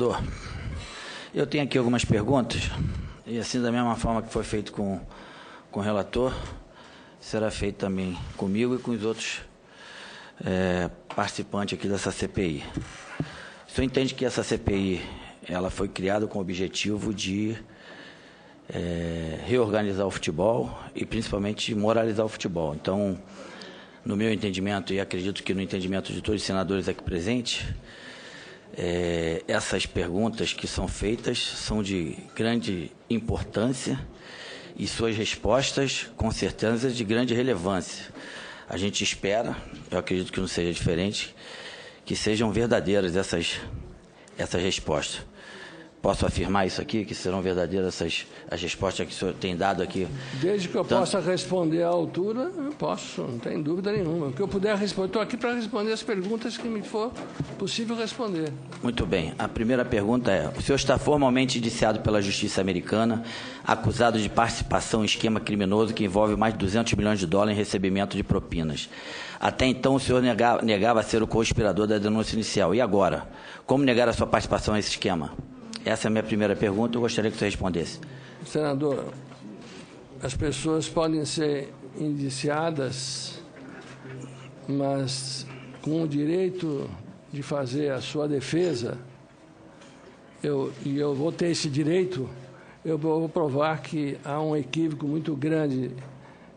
relator. Eu tenho aqui algumas perguntas, e assim, da mesma forma que foi feito com o relator, será feito também comigo e com os outros participantes aqui dessa CPI. O senhor entende que essa CPI ela foi criada com o objetivo de reorganizar o futebol e, principalmente, moralizar o futebol. Então, no meu entendimento, e acredito que no entendimento de todos os senadores aqui presentes, essas perguntas que são feitas são de grande importância e suas respostas, com certeza, de grande relevância. A gente espera, eu acredito que não seja diferente, que sejam verdadeiras essas respostas. Posso afirmar isso aqui, que serão verdadeiras as respostas que o senhor tem dado aqui? Desde que eu possa responder à altura, eu posso, não tem dúvida nenhuma. O que eu puder responder, estou aqui para responder as perguntas que me for possível responder. Muito bem. A primeira pergunta é: o senhor está formalmente indiciado pela Justiça Americana, acusado de participação em esquema criminoso que envolve mais de 200 milhões de dólares em recebimento de propinas. Até então, o senhor negava ser o conspirador da denúncia inicial. E agora? Como negar a sua participação nesse esquema? Essa é a minha primeira pergunta, eu gostaria que o senhor respondesse. Senador, as pessoas podem ser indiciadas, mas com o direito de fazer a sua defesa, eu vou ter esse direito, eu vou provar que há um equívoco muito grande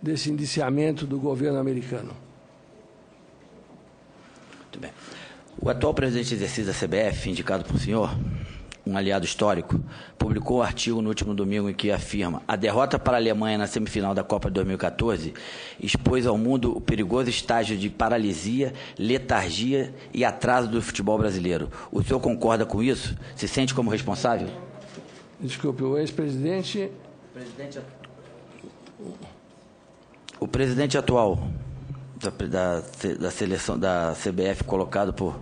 desse indiciamento do governo americano. Muito bem. O atual presidente de exercício da CBF, indicado por senhor, um aliado histórico, publicou um artigo no último domingo em que afirma: a derrota para a Alemanha na semifinal da Copa de 2014 expôs ao mundo o perigoso estágio de paralisia, letargia e atraso do futebol brasileiro. O senhor concorda com isso? Se sente como responsável? Desculpe, o ex-presidente... O presidente atual da seleção da CBF, colocado por...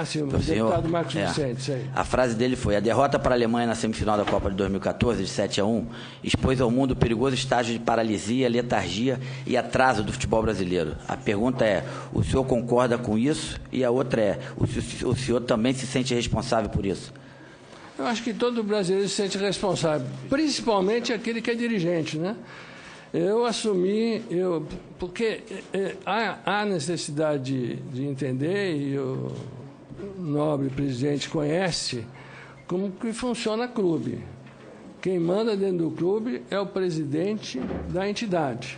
sim, o deputado Marcos Vicente, sei. A frase dele foi: a derrota para a Alemanha na semifinal da Copa de 2014, de 7-1, expôs ao mundo o perigoso estágio de paralisia, letargia e atraso do futebol brasileiro. A pergunta é: o senhor concorda com isso? E a outra é: o senhor também se sente responsável por isso? Eu acho que todo brasileiro se sente responsável, principalmente aquele que é dirigente, né? Eu assumi, porque há necessidade de entender, e o nobre presidente conhece como que funciona clube. Quem manda dentro do clube é o presidente da entidade.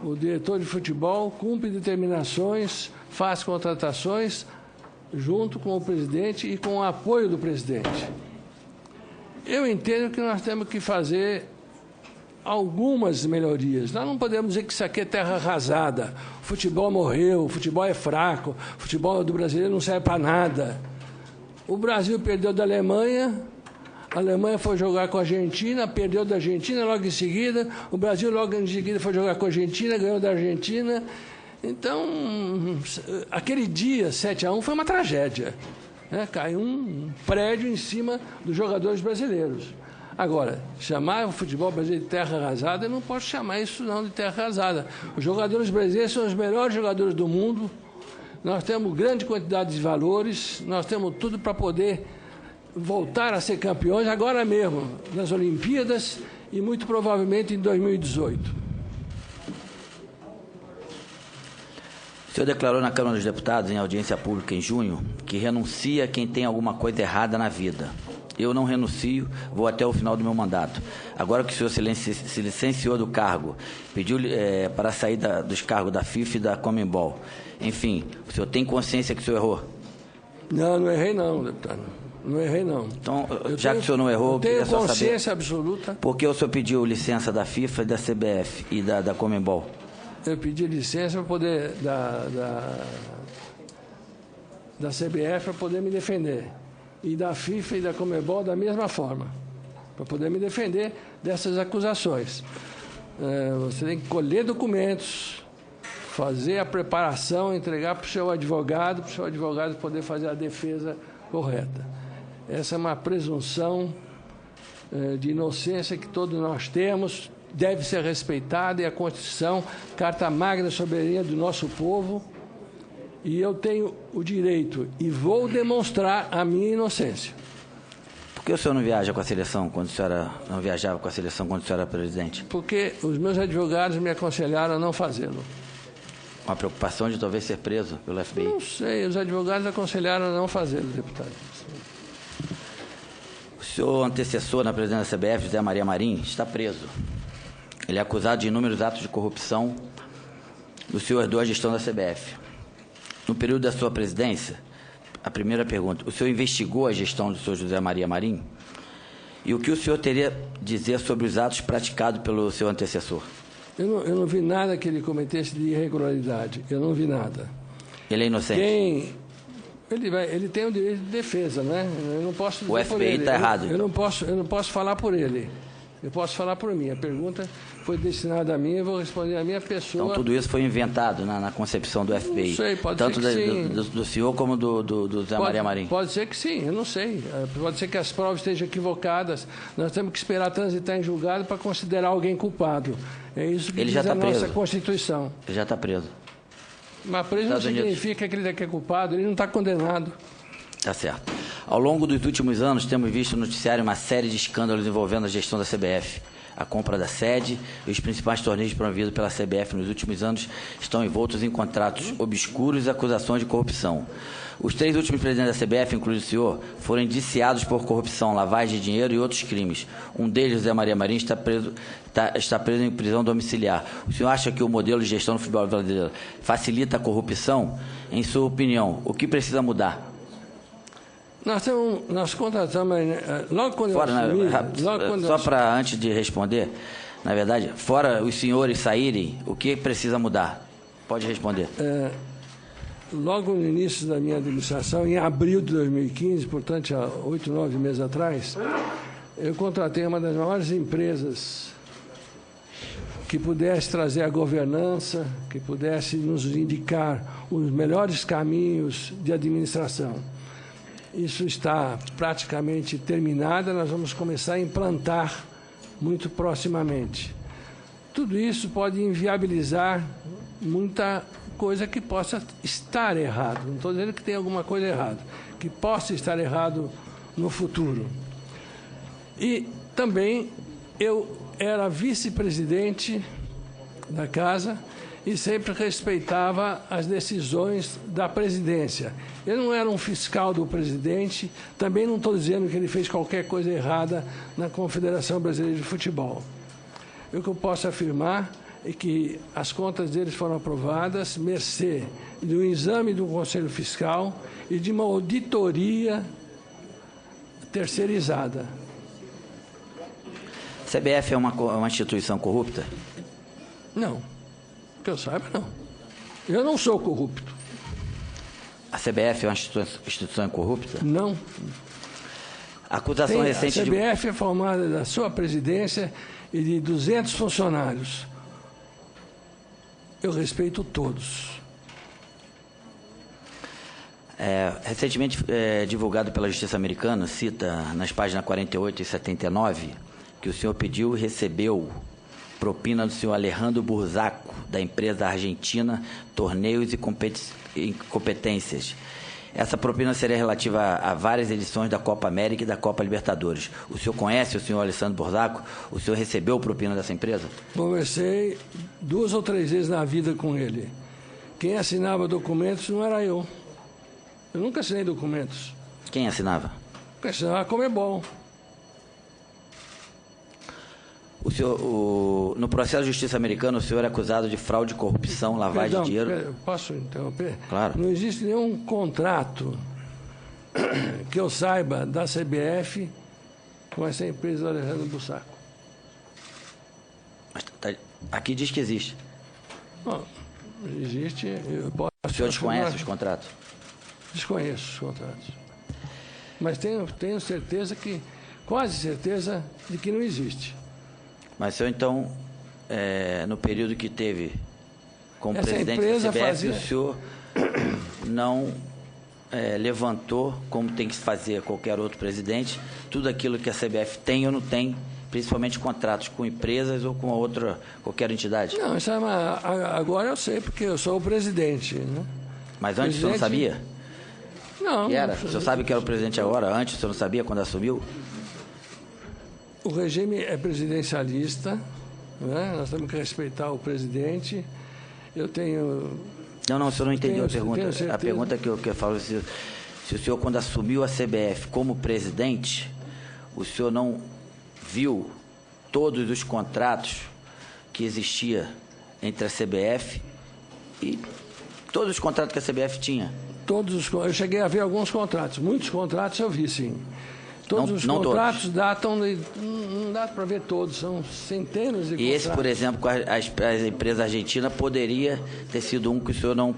O diretor de futebol cumpre determinações, faz contratações junto com o presidente e com o apoio do presidente. Eu entendo que nós temos que fazer algumas melhorias. Nós não podemos dizer que isso aqui é terra arrasada. O futebol morreu, o futebol é fraco, o futebol do brasileiro não serve para nada. O Brasil perdeu da Alemanha, a Alemanha foi jogar com a Argentina, perdeu da Argentina logo em seguida, o Brasil logo em seguida foi jogar com a Argentina, ganhou da Argentina. Então, aquele dia, 7-1, foi uma tragédia. Caiu um prédio em cima dos jogadores brasileiros. Agora, chamar o futebol brasileiro de terra arrasada, eu não posso chamar isso não de terra arrasada. Os jogadores brasileiros são os melhores jogadores do mundo, nós temos grande quantidade de valores, nós temos tudo para poder voltar a ser campeões agora mesmo, nas Olimpíadas e muito provavelmente em 2018. O senhor declarou na Câmara dos Deputados, em audiência pública em junho, que renuncia quem tem alguma coisa errada na vida. Eu não renuncio, vou até o final do meu mandato. Agora que o senhor se licenciou do cargo, pediu para sair dos cargos da FIFA e da Conmebol. Enfim, o senhor tem consciência que o senhor errou? Não errei não, deputado. Não errei não. Então, já que o senhor não errou, eu queria só saber... tenho consciência absoluta. Por que o senhor pediu licença da FIFA e da CBF e da Conmebol? Eu pedi licença para poder da CBF para poder me defender. E da FIFA e da Conmebol da mesma forma, para poder me defender dessas acusações. Você tem que colher documentos, fazer a preparação, entregar para o seu advogado poder fazer a defesa correta. Essa é uma presunção de inocência que todos nós temos, deve ser respeitada, e a Constituição, Carta Magna da Soberania do nosso povo, E eu tenho o direito e vou demonstrar a minha inocência. Por que o senhor não viaja com a seleção quando o senhor não viajava com a seleção quando o senhor era presidente? Porque os meus advogados me aconselharam a não fazê-lo. Com a preocupação de talvez ser preso pelo FBI? Não sei, os advogados aconselharam a não fazê-lo, deputado. O senhor antecessor na presidência da CBF, José Maria Marim, está preso. Ele é acusado de inúmeros atos de corrupção do senhor herdou a gestão da CBF. No período da sua presidência, a primeira pergunta, o senhor investigou a gestão do senhor José Maria Marim? E o que o senhor teria a dizer sobre os atos praticados pelo seu antecessor? Eu não vi nada que ele cometesse de irregularidade. Eu não vi nada. Ele é inocente? Ele tem o direito de defesa, né? Eu não posso dizer o FBI está errado. Eu não posso falar por ele. Eu posso falar por mim. A pergunta foi destinada a mim, eu vou responder a minha pessoa. Então, tudo isso foi inventado na concepção do FBI? Não sei, pode tanto ser que sim. Do senhor como do Zé Maria Marim? Pode ser que sim, eu não sei. Pode ser que as provas estejam equivocadas. Nós temos que esperar transitar em julgado para considerar alguém culpado. É isso que diz a nossa Constituição. Ele já está preso. Mas preso não significa que ele é culpado, ele não está condenado. Tá certo. Ao longo dos últimos anos, temos visto no noticiário uma série de escândalos envolvendo a gestão da CBF. A compra da sede e os principais torneios promovidos pela CBF nos últimos anos estão envoltos em contratos obscuros e acusações de corrupção. Os 3 últimos presidentes da CBF, incluindo o senhor, foram indiciados por corrupção, lavagem de dinheiro e outros crimes. Um deles, José Maria Marim, está preso em prisão domiciliar. O senhor acha que o modelo de gestão do futebol brasileiro facilita a corrupção? Em sua opinião, o que precisa mudar? Nós contratamos, logo quando eu assumi... Só para, antes de responder, na verdade, fora os senhores saírem, o que precisa mudar? Pode responder. Logo no início da minha administração, em abril de 2015, portanto, há 8, 9 meses atrás, eu contratei uma das maiores empresas que pudesse trazer a governança, que pudesse nos indicar os melhores caminhos de administração. Isso está praticamente terminado, nós vamos começar a implantar muito proximamente. Tudo isso pode inviabilizar muita coisa que possa estar errado. Não estou dizendo que tem alguma coisa errada, que possa estar errado no futuro. E também eu era vice-presidente da casa e sempre respeitava as decisões da presidência. Eu não era um fiscal do presidente, também não estou dizendo que ele fez qualquer coisa errada na Confederação Brasileira de Futebol. O que eu posso afirmar é que as contas deles foram aprovadas mercê de um exame do Conselho Fiscal e de uma auditoria terceirizada. A CBF é uma instituição corrupta? Não. Que eu saiba, não. Eu não sou corrupto. A CBF é uma instituição corrupta? Não. A acusação recente a CBF é formada da sua presidência e de 200 funcionários. Eu respeito todos. Recentemente divulgado pela Justiça Americana, cita nas páginas 48 e 79, que o senhor pediu e recebeu propina do senhor Alejandro Burzaco, da empresa argentina Torneios e Competências. Essa propina seria relativa a várias edições da Copa América e da Copa Libertadores. O senhor conhece o senhor Alessandro Burzaco? O senhor recebeu propina dessa empresa? Conversei 2 ou 3 vezes na vida com ele. Quem assinava documentos não era eu. Eu nunca assinei documentos. Quem assinava? Quem assinava a Comebol. O senhor, no processo de justiça americana, o senhor é acusado de fraude, corrupção, lavagem de dinheiro? Posso interromper? Claro. Não existe nenhum contrato que eu saiba da CBF com essa empresa do Alejandro Burzaco. Mas aqui diz que existe. Bom, existe. Eu posso o senhor desconhece os contratos? Desconheço os contratos. Mas tenho certeza que, quase certeza, de que não existe. Mas o senhor, então, no período que teve como presidente da CBF, o senhor não levantou, como tem que fazer qualquer outro presidente, tudo aquilo que a CBF tem ou não tem, principalmente contratos com empresas ou com qualquer entidade? Não, isso agora eu sei, porque eu sou o presidente, né? Mas antes o senhor não sabia? Não. Que era? O senhor sabe que era o presidente agora? Antes o senhor não sabia quando assumiu? O regime é presidencialista, né? Nós temos que respeitar o presidente. Eu tenho... Não, o senhor não entendeu a pergunta. A pergunta que eu falo, se o senhor, quando assumiu a CBF como presidente, o senhor não viu todos os contratos que existia entre a CBF e todos os contratos que a CBF tinha? Eu cheguei a ver alguns contratos. Muitos contratos eu vi, sim. Todos os contratos todos. datam... Não dá para ver todos, são centenas de contratos. E esse, por exemplo, com as empresas argentinas, poderia ter sido um que o senhor não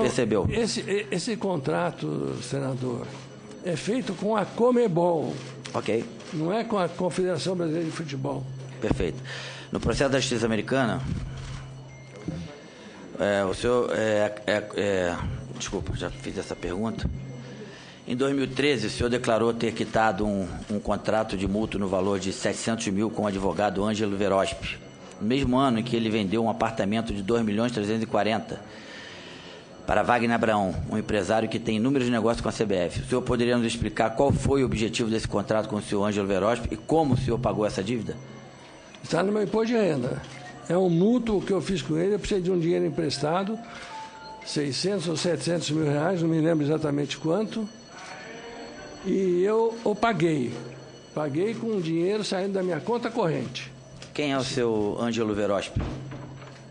percebeu? Esse contrato, senador, é feito com a Conmebol. Ok. Não é com a Confederação Brasileira de Futebol. Perfeito. No processo da justiça americana, o senhor... desculpa, já fiz essa pergunta. Em 2013, o senhor declarou ter quitado um contrato de mútuo no valor de 700 mil com o advogado Ângelo Verospi, no mesmo ano em que ele vendeu um apartamento de 2.340.000 para Wagner Abraão, um empresário que tem inúmeros negócios com a CBF. O senhor poderia nos explicar qual foi o objetivo desse contrato com o senhor Ângelo Verospi e como o senhor pagou essa dívida? Está no meu imposto de renda. É um mútuo que eu fiz com ele, eu precisei de um dinheiro emprestado, 600 ou 700 mil reais, não me lembro exatamente quanto, e eu o paguei. Paguei com o dinheiro saindo da minha conta corrente. Quem é o seu Ângelo Verospi? O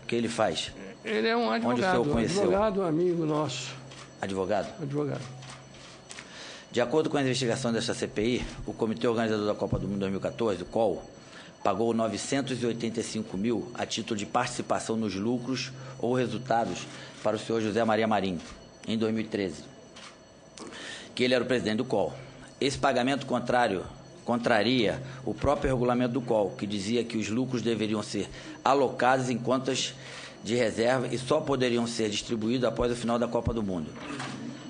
que ele faz? Ele é um advogado, onde o senhor conheceu? Advogado, amigo nosso. Advogado? Advogado. De acordo com a investigação desta CPI, o Comitê Organizador da Copa do Mundo 2014, o COL, pagou 985 mil a título de participação nos lucros ou resultados para o senhor José Maria Marinho, em 2013, que ele era o presidente do COL. Esse pagamento contraria o próprio regulamento do COL, que dizia que os lucros deveriam ser alocados em contas de reserva e só poderiam ser distribuídos após o final da Copa do Mundo.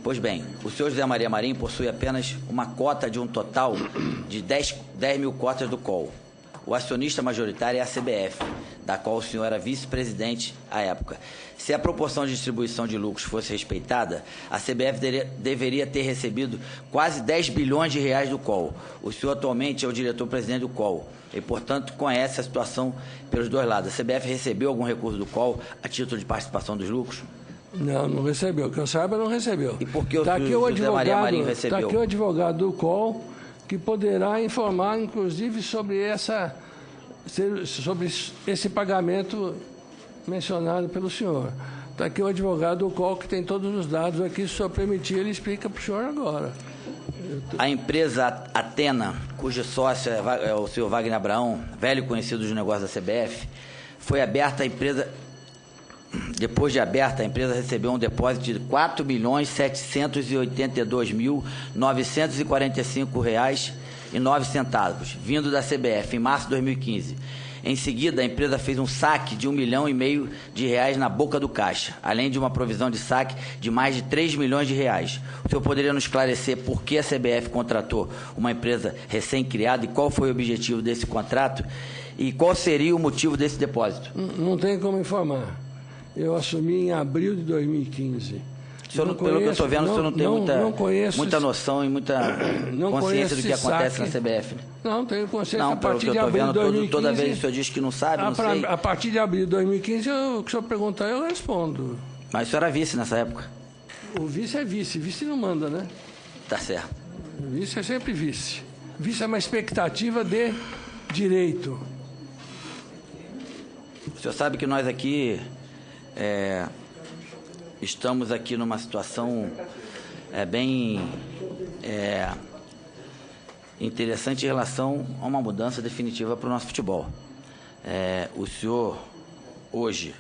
Pois bem, o senhor José Maria Marinho possui apenas uma cota de um total de 10 mil cotas do COL. O acionista majoritário é a CBF, da qual o senhor era vice-presidente à época. Se a proporção de distribuição de lucros fosse respeitada, a CBF deveria ter recebido quase 10 bilhões de reais do COL. O senhor atualmente é o diretor-presidente do COL e, portanto, conhece a situação pelos dois lados. A CBF recebeu algum recurso do COL a título de participação dos lucros? Não recebeu. Que eu saiba, não recebeu. E por que o José Maria Marinho recebeu? Está aqui o advogado do COL, que poderá informar, inclusive, sobre esse pagamento mencionado pelo senhor. Está aqui o advogado do COL, que tem todos os dados aqui. Se o senhor permitir, ele explica para o senhor agora. A empresa Atena, cujo sócio é o senhor Wagner Abraão, velho conhecido dos negócios da CBF, foi aberta a empresa... Depois de aberta, a empresa recebeu um depósito de R$ 4.782.945,09, vindo da CBF, em março de 2015. Em seguida, a empresa fez um saque de R$ 1,5 milhão de reais na boca do caixa, além de uma provisão de saque de mais de R$ 3 milhões de reais. O senhor poderia nos esclarecer por que a CBF contratou uma empresa recém-criada e qual foi o objetivo desse contrato e qual seria o motivo desse depósito? Não tem como informar. Eu assumi em abril de 2015. Pelo que eu estou vendo, o senhor não tem muita noção e muita consciência do que acontece na CBF. Não, tenho consciência. Não, a pelo partir que eu de estou abril de vendo, 2015, toda vez que o senhor diz que não sabe, não sei. A partir de abril de 2015, o que o senhor perguntar, eu respondo. Mas o senhor era vice nessa época? O vice é vice. Vice não manda, né? Tá certo. O vice é sempre vice. Vice é uma expectativa de direito. O senhor sabe que nós aqui... estamos aqui numa situação bem interessante em relação a uma mudança definitiva para o nosso futebol. O senhor, hoje,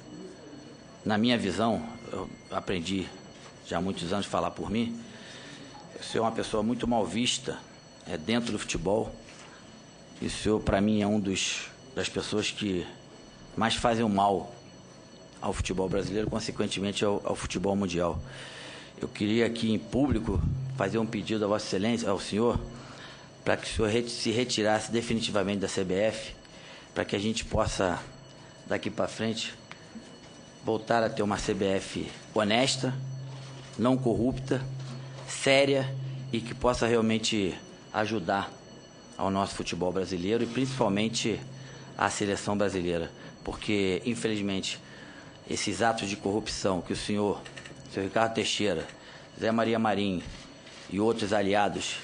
na minha visão, eu aprendi já há muitos anos a falar por mim, o senhor é uma pessoa muito mal vista dentro do futebol, e o senhor, para mim, é das pessoas que mais fazem o mal ao futebol brasileiro, consequentemente ao futebol mundial. Eu queria aqui em público fazer um pedido a Vossa Excelência, ao senhor, para que o senhor se retirasse definitivamente da CBF, para que a gente possa, daqui para frente, voltar a ter uma CBF honesta, não corrupta, séria e que possa realmente ajudar ao nosso futebol brasileiro e principalmente à seleção brasileira, porque, infelizmente, esses atos de corrupção que o senhor Ricardo Teixeira, Zé Maria Marinho e outros aliados,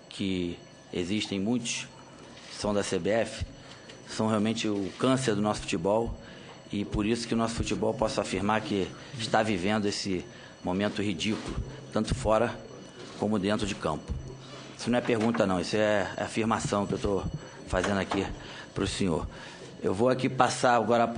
que existem muitos, são da CBF, são realmente o câncer do nosso futebol, e por isso que o nosso futebol posso afirmar que está vivendo esse momento ridículo, tanto fora como dentro de campo. Isso não é pergunta não, isso é afirmação que eu estou fazendo aqui para o senhor. Eu vou aqui passar agora a palavra